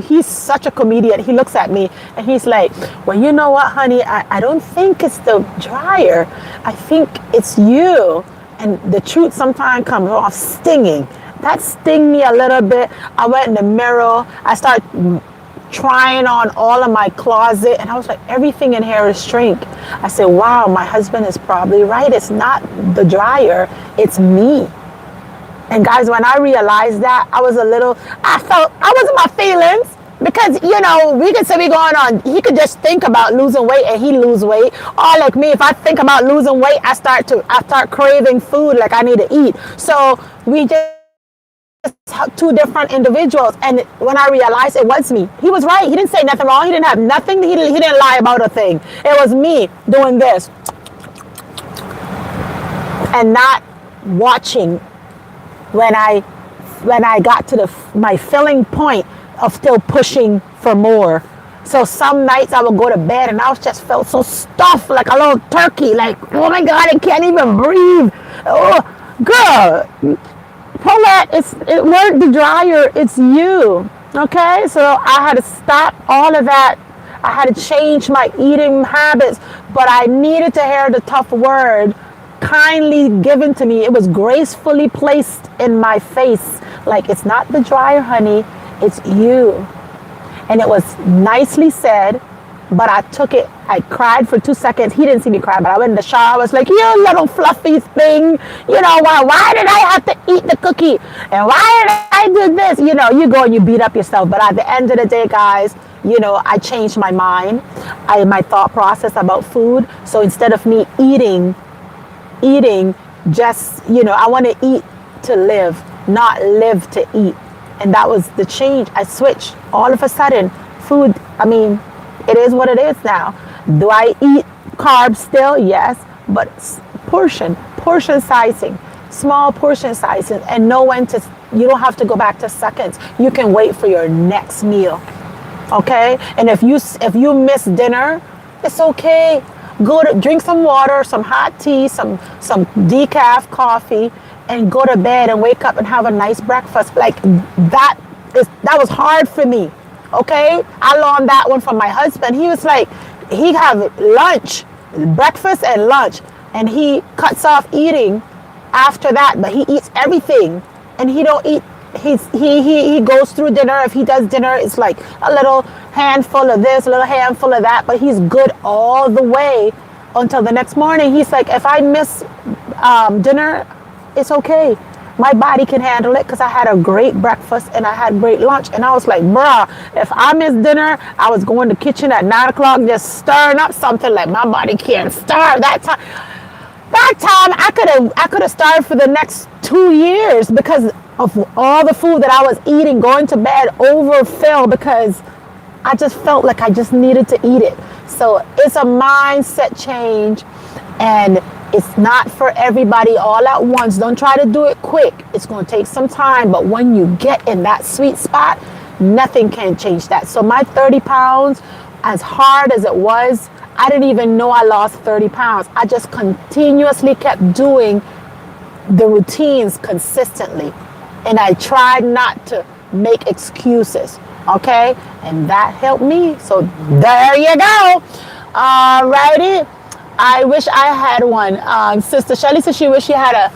he's such a comedian. He looks at me and he's like, well, you know what, honey? I don't think it's the dryer. I think it's you. And the truth sometimes comes off stinging. that sting me a little bit. I went in the mirror. I started trying on all of my closet, and I was like, everything in here is shrink. I said, wow, my husband is probably right. It's not the dryer, it's me. And guys, when I realized that, I was in my feelings, because, we could say we going on, he could just think about losing weight and he lose weight. Or like me, if I think about losing weight, I start craving food, like I need to eat. So we just two different individuals. And when I realized it was me, he was right. He didn't say nothing wrong. He didn't have nothing. He didn't lie about a thing. It was me doing this and not watching when I got to my filling point of still pushing for more. So some nights I would go to bed and I just felt so stuffed, like a little turkey, like, oh my God, I can't even breathe. Oh, girl, Paulette, it weren't the dryer, it's you. Okay, so I had to stop all of that. I had to change my eating habits, but I needed to hear the tough word kindly given to me. It was gracefully placed in my face, like, it's not the dryer, honey, it's you. And it was nicely said, but I took it. I cried for 2 seconds. He didn't see me cry, but I went in the shower. I was like, you little fluffy thing. Why did I have to eat the cookie? And why did I do this? You go and you beat up yourself. But at the end of the day, guys, I changed my mind. My thought process about food. So instead of me eating just, I want to eat to live, not live to eat. And that was the change. I switched all of a sudden. Food, it is what it is now. Do I eat carbs still? Yes, but portion sizing, small portion sizing, and know when to. You don't have to go back to seconds. You can wait for your next meal. Okay, and if you miss dinner, it's okay. Go to drink some water, some hot tea, some decaf coffee, and go to bed and wake up and have a nice breakfast. Like that was hard for me. Okay, I learned that one from my husband. He was like, he have lunch, breakfast and lunch, and he cuts off eating after that, but he eats everything, and he don't eat. He goes through dinner. If he does dinner, it's like a little handful of this, a little handful of that, but he's good all the way until the next morning. He's like, if I miss dinner, it's okay. My body can handle it because I had a great breakfast and I had great lunch. And I was like, bruh, if I miss dinner, I was going to the kitchen at 9 o'clock just stirring up something, like my body can't starve. That time I could have starved for the next 2 years because of all the food that I was eating, going to bed overfill because I just felt like I just needed to eat it. So it's a mindset change, and it's not for everybody all at once. Don't try to do it quick. It's going to take some time, but when you get in that sweet spot, nothing can change that. So my 30 pounds, as hard as it was, I didn't even know I lost 30 pounds. I just continuously kept doing the routines consistently. And I tried not to make excuses, okay? And that helped me. So there you go. Alrighty. I wish I had one. Sister Shelly said she wished she had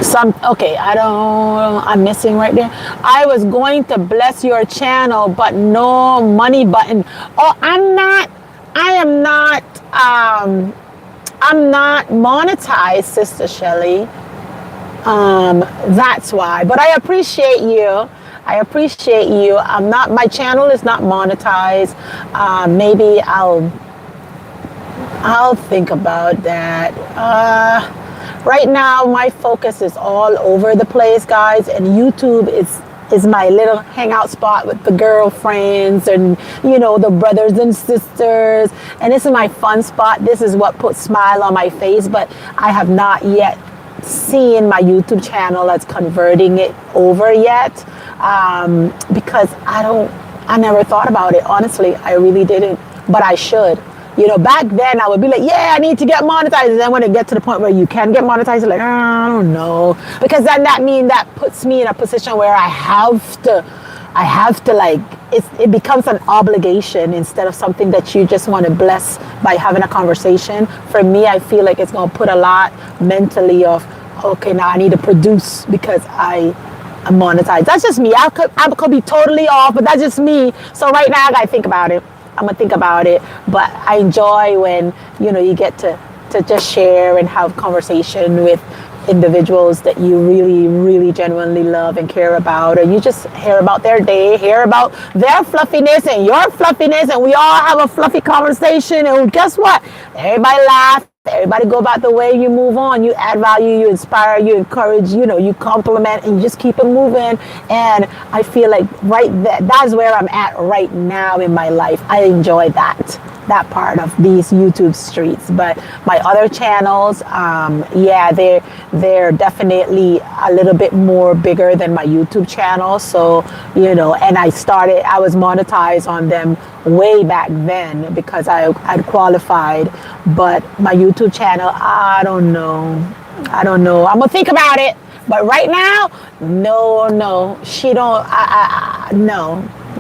some, okay, I'm missing right there. I was going to bless your channel, but no money button. Oh, I'm not monetized, Sister Shelly. That's why, but I appreciate you. My channel is not monetized. Maybe I'll think about that. Right now, my focus is all over the place, guys, and YouTube is my little hangout spot with the girlfriends and, the brothers and sisters. And this is my fun spot. This is what puts smile on my face, but I have not yet seen my YouTube channel as converting it over yet, because I never thought about it. Honestly, I really didn't, but I should. Back then I would be like, yeah, I need to get monetized. And then when it gets to the point where you can get monetized, like, I don't know. Because then that puts me in a position where I have to like it becomes an obligation instead of something that you just want to bless by having a conversation. For me, I feel like it's going to put a lot mentally of, okay, now I need to produce because I'm monetized. That's just me. I could be totally off, but that's just me. So right now I got to think about it. I'm going to think about it. But I enjoy when, you get to just share and have conversation with individuals that you really, really genuinely love and care about, and you just hear about their day, hear about their fluffiness and your fluffiness, and we all have a fluffy conversation, and guess what? Everybody laugh, everybody go about the way, you move on, you add value, you inspire, you encourage, you compliment, and you just keep it moving. And I feel like that's where I'm at right now in my life. I enjoy that part of these YouTube streets. But my other channels, they're definitely a little bit more bigger than my YouTube channel. So, and I was monetized on them way back then because I'd qualified. But my YouTube channel, I don't know. I'm gonna think about it. But right now, no, no.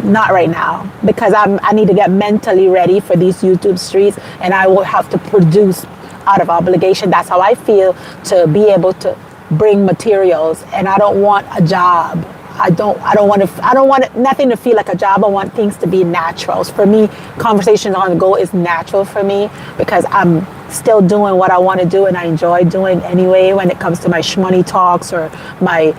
Not right now, because I need to get mentally ready for these YouTube streets, and I will have to produce out of obligation. That's how I feel, to be able to bring materials. And I don't want a job. I don't want nothing to feel like a job. I want things to be naturals. For me, conversations on the go is natural for me because I'm still doing what I want to do and I enjoy doing anyway when it comes to my shmoney talks or my,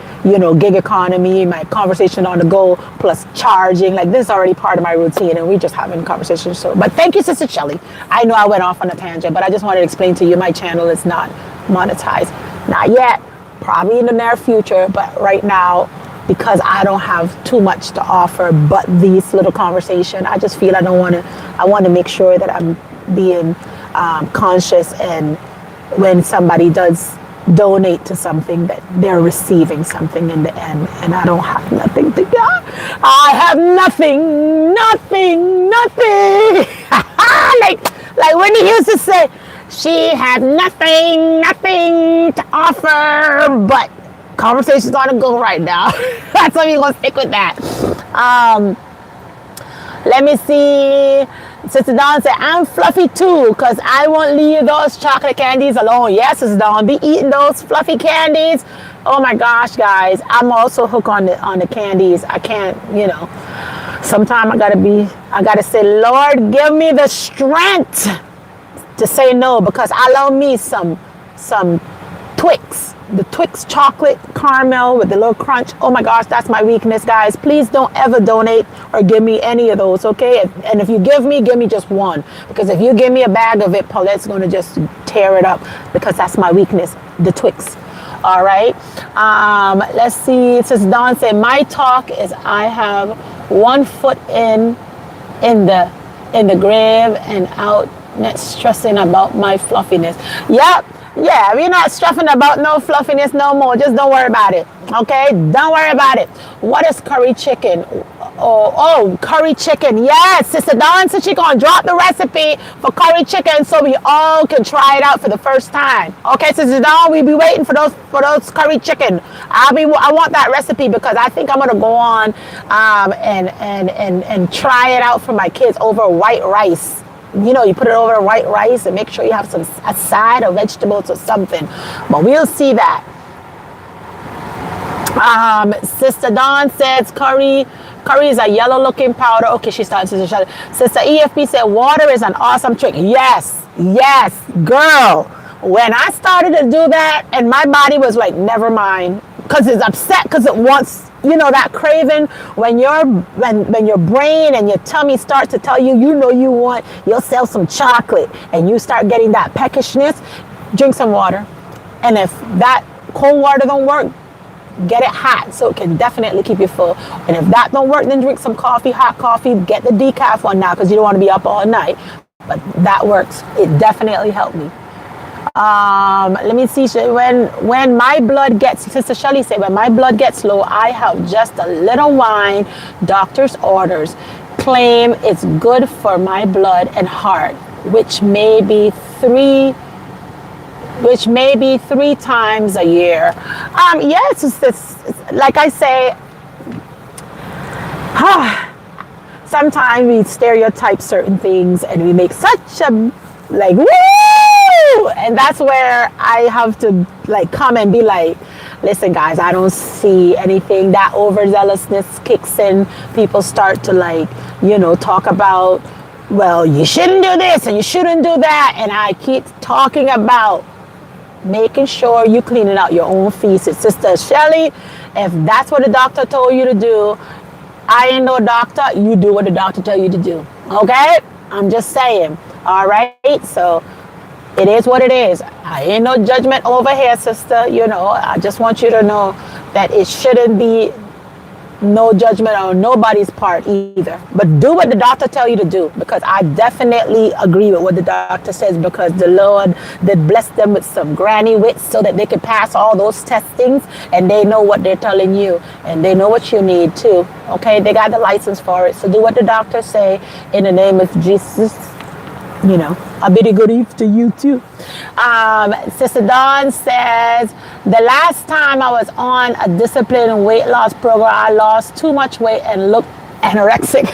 gig economy, my conversation on the go plus charging. Like, this is already part of my routine and we just having conversations. So, but thank you, Sister Shelly. I know I went off on a tangent, but I just wanted to explain to you my channel is not monetized. Not yet. Probably in the near future, but right now, because I don't have too much to offer but these little conversation, I just feel I want to make sure that I'm being conscious, and when somebody does donate to something, that they're receiving something in the end, and I don't have nothing to give. I have nothing. like when he used to say, she had nothing to offer, but conversation's on the go right now. That's why we're going to stick with that. Let me see. Sister Dawn said, I'm fluffy too, because I won't leave those chocolate candies alone. Yes, Sister Dawn, be eating those fluffy candies. Oh my gosh, guys. I'm also hooked on the candies. I can't, sometimes I gotta say, Lord, give me the strength to say no, because I love me some Twix. The Twix chocolate caramel with the little crunch. Oh my gosh, that's my weakness, guys. Please don't ever donate or give me any of those, okay? And if you give me just one. Because if you give me a bag of it, Paulette's going to just tear it up, because that's my weakness, the Twix. All right. Let's see. Sister Dawn said, my talk is I have 1 foot in the grave and out, not stressing about my fluffiness. Yep. Yeah, we're not stressing about no fluffiness no more. Just don't worry about it. Okay? Don't worry about it. What is curry chicken? Oh, curry chicken. Yes, Sister Dawn said she's going to drop the recipe for curry chicken so we all can try it out for the first time. Okay, Sister Dawn, we'll be waiting for those curry chicken. I want that recipe, because I think I'm going to go on and try it out for my kids over white rice. You put it over white rice and make sure you have a side of vegetables or something. But we'll see that. Sister Dawn says curry is a yellow looking powder. Okay, she started. Sister EFP said water is an awesome trick. Yes, girl. When I started to do that, and my body was like, never mind, because it's upset, because it wants, that craving, when your brain and your tummy start to tell you, you want yourself some chocolate, and you start getting that peckishness, drink some water. And if that cold water don't work, get it hot, so it can definitely keep you full. And if that don't work, then drink some coffee, hot coffee. Get the decaf one now, because you don't want to be up all night. But that works. It definitely helped me. Let me see. When my blood gets, Sister Shelley said, when my blood gets low, I have just a little wine. Doctor's orders claim it's good for my blood and heart, which may be three times a year. Yes, it's like I say, sometimes we stereotype certain things and we make such a like woo, and that's where I have to like come and be like, listen guys, I don't see anything. That overzealousness kicks in. People start to like, talk about, well, you shouldn't do this and you shouldn't do that, and I keep talking about making sure you cleaning out your own feces. Sister Shelly, if that's what the doctor told you to do, I ain't no doctor. You do what the doctor tell you to do. Okay? I'm just saying. All right? So it is what it is. I ain't no judgment over here, sister. I just want you to know that it shouldn't be no judgment on nobody's part either. But do what the doctor tell you to do, because I definitely agree with what the doctor says, because the Lord did bless them with some granny wits so that they can pass all those testings and they know what they're telling you and they know what you need too. Okay, they got the license for it. So do what the doctor say in the name of Jesus. A bit good eve to you too. Sister Dawn says, the last time I was on a disciplined weight loss program, I lost too much weight and looked anorexic.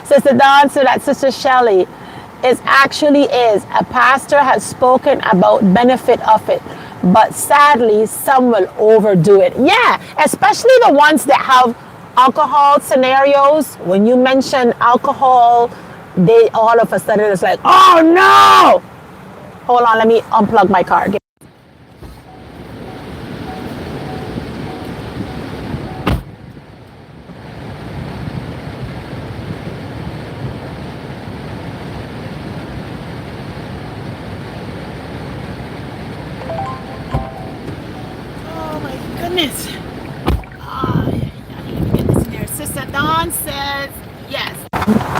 Sister Dawn said that Sister Shelley is a pastor has spoken about benefit of it, but sadly some will overdo it. Yeah, especially the ones that have alcohol scenarios. When you mention alcohol, they all of a sudden it's like, oh no! Hold on, let me unplug my car. Oh my goodness. I need to get this in there. Sister Dawn says, yes.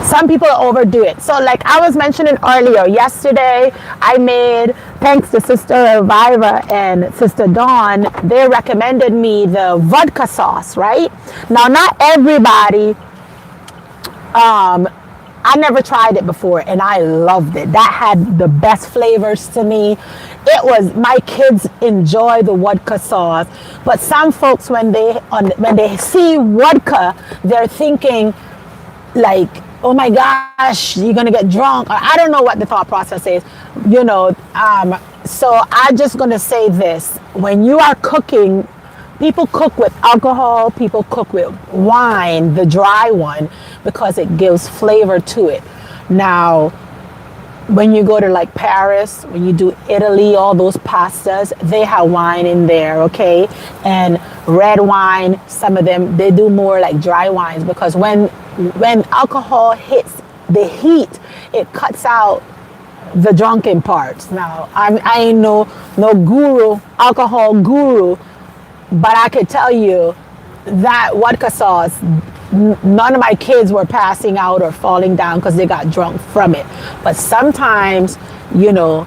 Some people overdo it. So like I was mentioning earlier, yesterday I made, thanks to Sister Elvira and Sister Dawn, they recommended me the vodka sauce, right? Now, not everybody, I never tried it before and I loved it. That had the best flavors to me. It was, my kids enjoy the vodka sauce, but some folks when they see vodka, they're thinking like, oh my gosh, you're gonna get drunk. Or I don't know what the thought process is, so I'm just gonna say this. When you are cooking, people cook with alcohol, people cook with wine, the dry one, because it gives flavor to it. Now, when you go to like Paris, when you do Italy, all those pastas, they have wine in there, okay? And red wine, some of them, they do more like dry wines, because when alcohol hits the heat, it cuts out the drunken parts. Now, I ain't no guru, alcohol guru, but I could tell you that vodka sauce, none of my kids were passing out or falling down because they got drunk from it. But sometimes,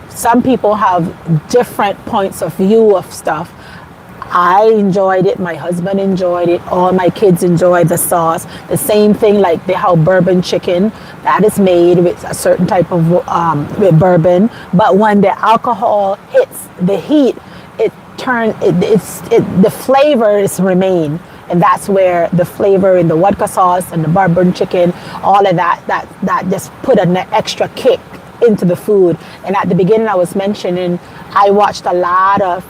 some people have different points of view of stuff. I enjoyed it. My husband enjoyed it. All my kids enjoyed the sauce. The same thing like they have bourbon chicken that is made with a certain type of with bourbon. But when the alcohol hits the heat, the flavors remain. And that's where the flavor in the vodka sauce and the bourbon chicken, all of that just put an extra kick into the food. And at the beginning I was mentioning, I watched a lot of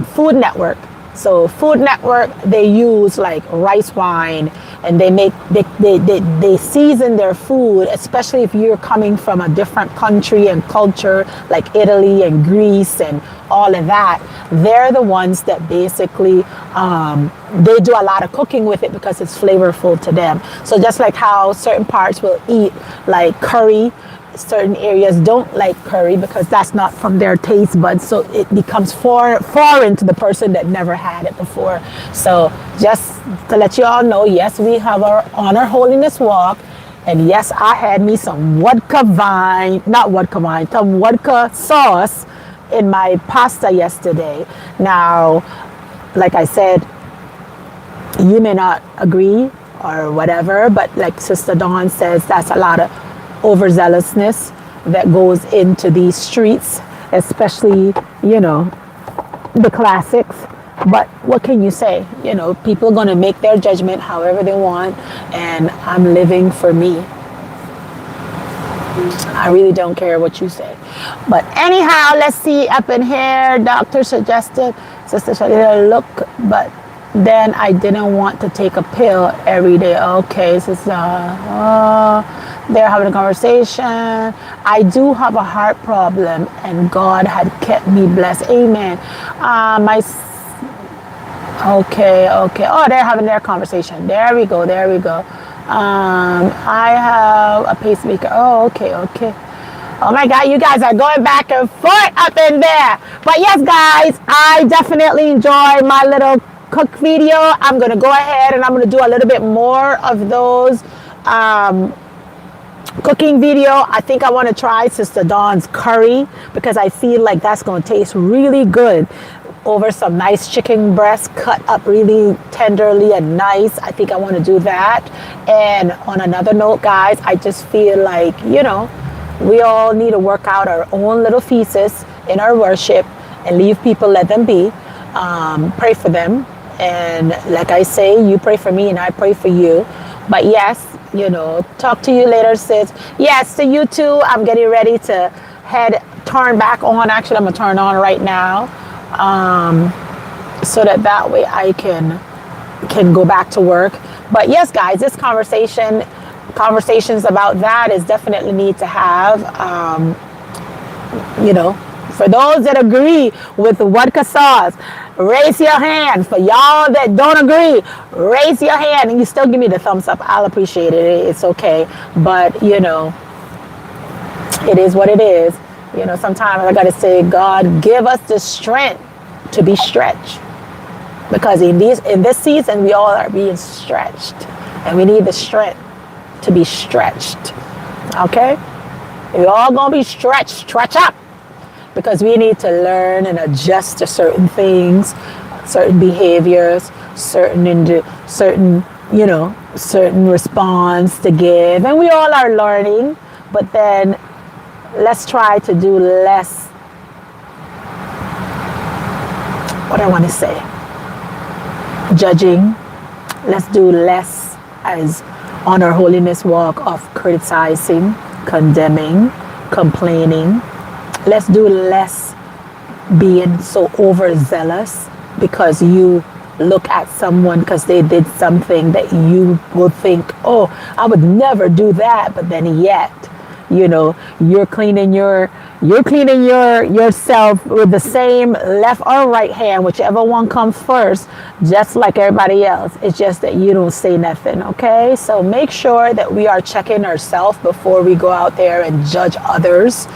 Food Network. So Food Network, they use like rice wine, and they season their food, especially if you're coming from a different country and culture like Italy and Greece and all of that. They're the ones that basically they do a lot of cooking with it because it's flavorful to them. So just like how certain parts will eat like curry, certain areas don't like curry because that's not from their taste buds, so it becomes foreign to the person that never had it before. So just to let you all know, yes, we have our Honor Holiness Walk, and yes, I had me some some vodka sauce in my pasta yesterday. Now, like I said, you may not agree or whatever, but like Sister Dawn says, that's a lot of overzealousness that goes into these streets, especially, the classics. But what can you say? You know, people are going to make their judgment however they want, and I'm living for me. I really don't care what you say. But anyhow, let's see up in here. Doctor suggested Sister Shalita look, but then I didn't want to take a pill every day. Okay, Sister, they're having a conversation. I do have a heart problem, and God had kept me blessed. Amen. Okay. Oh, they're having their conversation. There we go. I have a pacemaker. Oh, okay. Oh my God, you guys are going back and forth up in there. But yes, guys, I definitely enjoy my little cook video. I'm going to go ahead and I'm going to do a little bit more of those cooking video. I think I want to try Sister Dawn's curry because I feel like that's going to taste really good over some nice chicken breast cut up really tenderly and nice. I think I want to do that. And on another note, guys, I just feel like, you know, we all need to work out our own little thesis in our worship and leave people, let them be. Pray for them. And like I say, you pray for me and I pray for you. But yes, you know, talk to you later, sis. Yes, to you too. I'm getting ready to turn back on. Actually, I'm going to turn on right now. So that way I can go back to work. But yes, guys, this conversations about that is definitely need to have. You know, for those that agree with the vodka sauce, raise your hand. For y'all that don't agree, raise your hand, and you still give me the thumbs up. I'll appreciate it. It's okay. But you know, it is what it is. You know, sometimes I got to say, God, give us the strength to be stretched. Because in this season, we all are being stretched. And we need the strength to be stretched. Okay? We're all going to be stretch up. Because we need to learn and adjust to certain things, certain behaviors, certain response to give. And we all are learning. But then let's try to do less, what I want to say, judging. Let's do less as on our holiness walk of criticizing, condemning, complaining. Let's do less being so overzealous because you look at someone because they did something that you will think, oh, I would never do that, but then yet, you know, you're cleaning yourself with the same left or right hand, whichever one comes first, just like everybody else. It's just that you don't say nothing, okay? So make sure that we are checking ourselves before we go out there and judge others,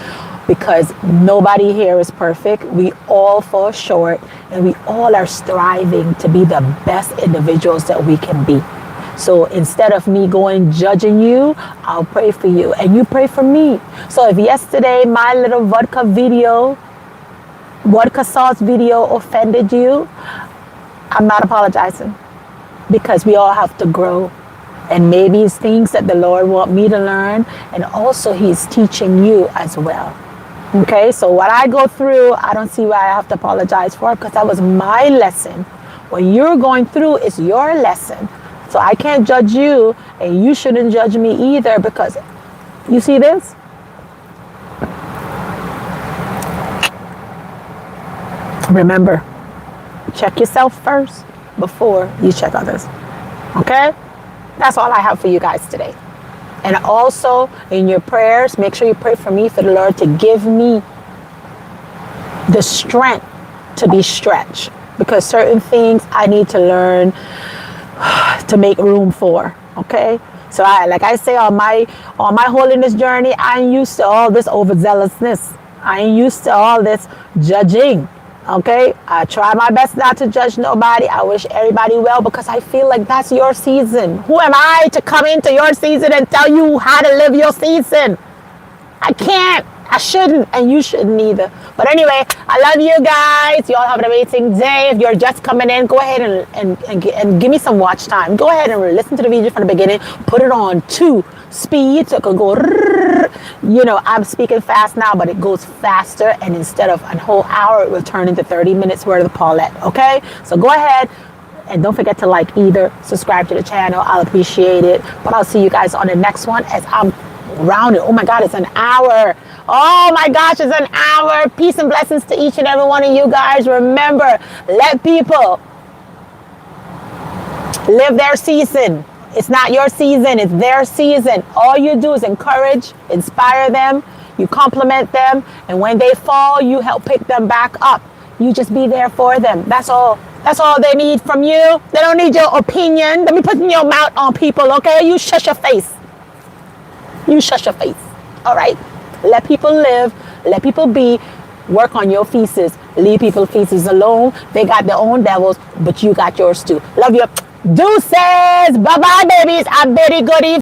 because nobody here is perfect. We all fall short, and we all are striving to be the best individuals that we can be. So instead of me going judging you, I'll pray for you and you pray for me. So if yesterday my little vodka sauce video offended you, I'm not apologizing, because we all have to grow. And maybe it's things that the Lord wants me to learn, and also He's teaching you as well. Okay, so what I go through, I don't see why I have to apologize for it, because that was my lesson. What you're going through is your lesson. So I can't judge you, and you shouldn't judge me either, because you see this? Remember, check yourself first before you check others. Okay? That's all I have for you guys today. And also, in your prayers, make sure you pray for me, for the Lord to give me the strength to be stretched, because certain things I need to learn to make room for. Okay, so like I say, on my holiness journey, I ain't used to all this overzealousness. I ain't used to all this judging. Okay, I try my best not to judge nobody. I wish everybody well, because I feel like that's your season. Who am I to come into your season and tell you how to live your season? I can't. I shouldn't, and you shouldn't either. But anyway, I love you guys. You all have an amazing day. If you're just coming in, go ahead and give me some watch time. Go ahead and listen to the video from the beginning. Put it on 2 speed so it can go. I'm speaking fast now, but it goes faster. And instead of a whole hour, it will turn into 30 minutes worth of Paulette. Okay? So go ahead. And don't forget to like either, subscribe to the channel. I'll appreciate it. But I'll see you guys on the next one as I'm rounded. Oh my God, it's an hour. Oh my gosh, it's an hour. Peace and blessings to each and every one of you guys. Remember, let people live their season. It's not your season, it's their season. All you do is encourage, inspire them, you compliment them, and when they fall, you help pick them back up. You just be there for them. That's all. That's all they need from you. They don't need your opinion. Let me put your mouth on people, okay? You shush your face. You shush your face. All right? Let people live. Let people be. Work on your feces. Leave people's feces alone. They got their own devils, but you got yours too. Love you. Deuces. Bye-bye, babies. A very good evening.